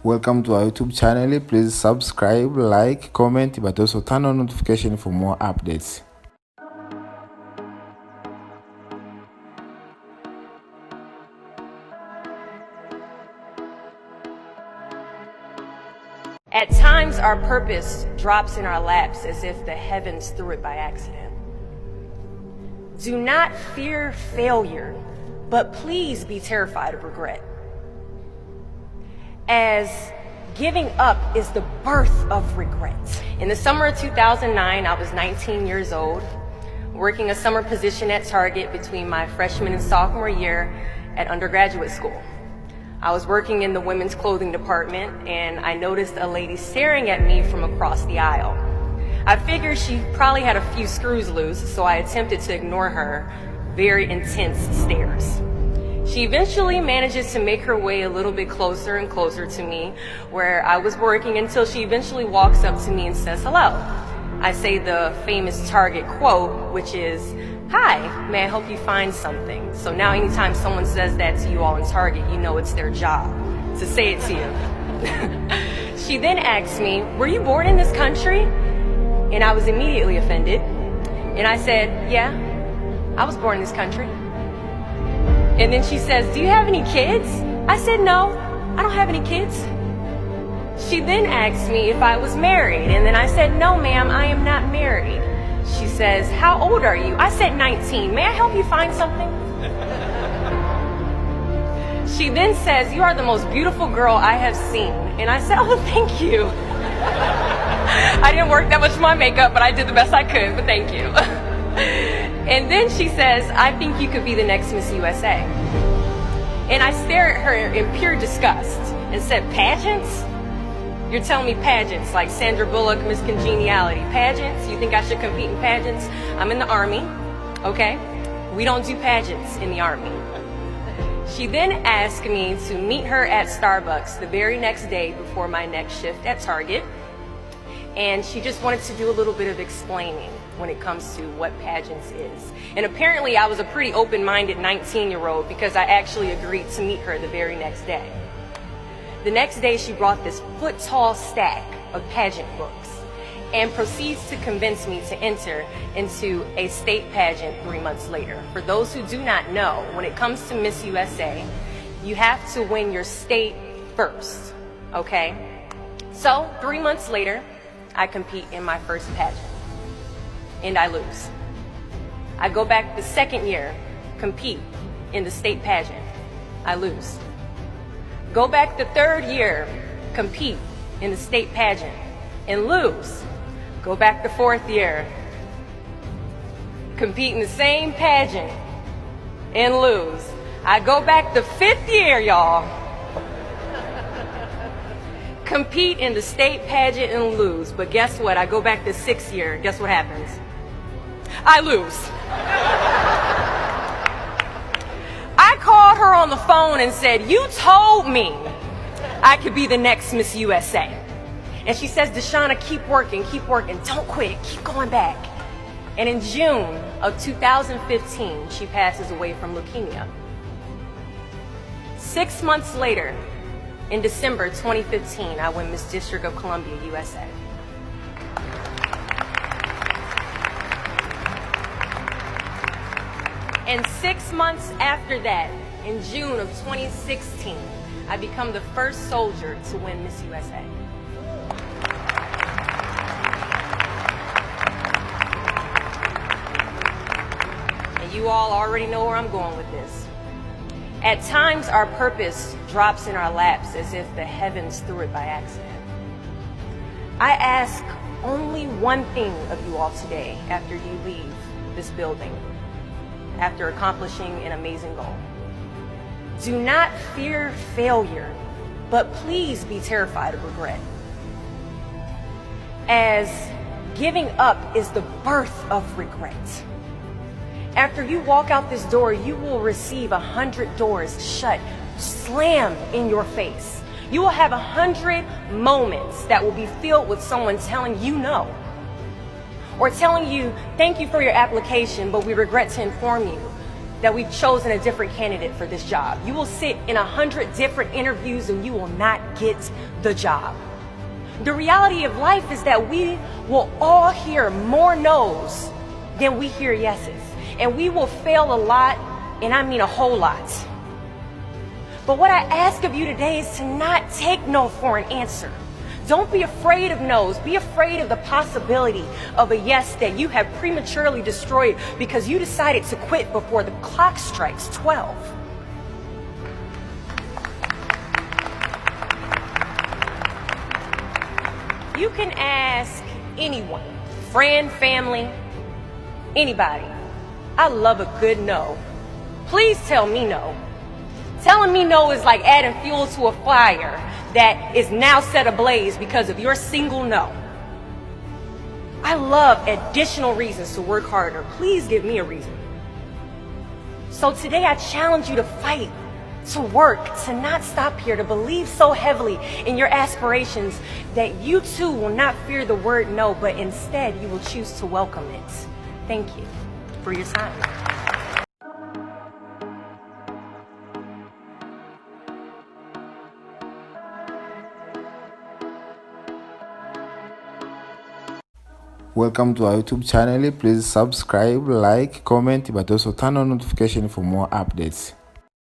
Welcome to our YouTube channel. Please subscribe, like, comment, but also turn on notification for more updates. At times, our purpose drops in our laps as if the heavens threw it by accident. Do not fear failure, but please be terrified of regret. As giving up is the birth of regret. In the summer of 2009, I was 19 years old, working a summer position at Target between my freshman and sophomore year at undergraduate school. I was working in the women's clothing department, and I noticed a lady staring at me from across the aisle. I figured she probably had a few screws loose, so I attempted to ignore her very intense stares. She eventually manages to make her way a little bit closer and closer to me where I was working until she eventually walks up to me and says hello. I say the famous Target quote, which is, "Hi, may I help you find something?" So now anytime someone says that to you all in Target, you know it's their job to say it to you. She then asks me, "Were you born in this country?" And I was immediately offended. And I said, "Yeah, I was born in this country." And then she says, "Do you have any kids?" I said, "No, I don't have any kids." She then asked me if I was married, and then I said, "No, ma'am, I am not married." She says, "How old are you?" I said, 19. "May I help you find something?" She then says, "You are the most beautiful girl I have seen." And I said, "Oh, thank you." I didn't work that much for my makeup, but I did the best I could, but thank you. And then she says, "I think you could be the next Miss USA." And I stare at her in pure disgust and said, "Pageants? You're telling me pageants like Sandra Bullock, Miss Congeniality. Pageants? You think I should compete in pageants? I'm in the Army, okay? We don't do pageants in the Army." She then asked me to meet her at Starbucks the very next day before my next shift at Target. And she just wanted to do a little bit of explaining when it comes to what pageants is. And apparently I was a pretty open-minded 19-year-old because I actually agreed to meet her the very next day. The next day she brought this foot-tall stack of pageant books and proceeds to convince me to enter into a state pageant 3 months later. For those who do not know, when it comes to Miss USA, you have to win your state first, okay? So 3 months later, I compete in my first pageant, and I lose. I go back the second year, compete in the state pageant, I lose. Go back the third year, compete in the state pageant, and lose. Go back the fourth year, compete in the same pageant, and lose. I go back the fifth year, y'all, compete in the state pageant and lose. But guess what? I go back the sixth year. Guess what happens? I lose. I called her on the phone and said, "You told me I could be the next Miss USA." And she says, "Deshauna, keep working, don't quit, keep going back." And in June of 2015, she passes away from leukemia. 6 months later, in December 2015, I win Miss District of Columbia, USA. And 6 months after that, in June of 2016, I become the first soldier to win Miss USA. And you all already know where I'm going with this. At times, our purpose drops in our laps as if the heavens threw it by accident. I ask only one thing of you all today after you leave this building, after accomplishing an amazing goal. Do not fear failure, but please be terrified of regret. As giving up is the birth of regret. After you walk out this door, you will receive 100 doors shut, slammed in your face. You will have 100 moments that will be filled with someone telling you no, or telling you, "Thank you for your application, but we regret to inform you that we've chosen a different candidate for this job. You will sit in 100 different interviews and you will not get the job. The reality of life is that we will all hear more no's than we hear yeses. And we will fail a lot, and I mean a whole lot. But what I ask of you today is to not take no for an answer. Don't be afraid of no's. Be afraid of the possibility of a yes that you have prematurely destroyed because you decided to quit before the clock strikes 12. You can ask anyone, friend, family, anybody. I love a good no. Please tell me no. Telling me no is like adding fuel to a fire that is now set ablaze because of your single no. I love additional reasons to work harder. Please give me a reason. So today I challenge you to fight, to work, to not stop here, to believe so heavily in your aspirations that you too will not fear the word no, but instead you will choose to welcome it. Thank you for your time. Welcome to our YouTube channel. Please subscribe, like, comment, but also turn on notification for more updates.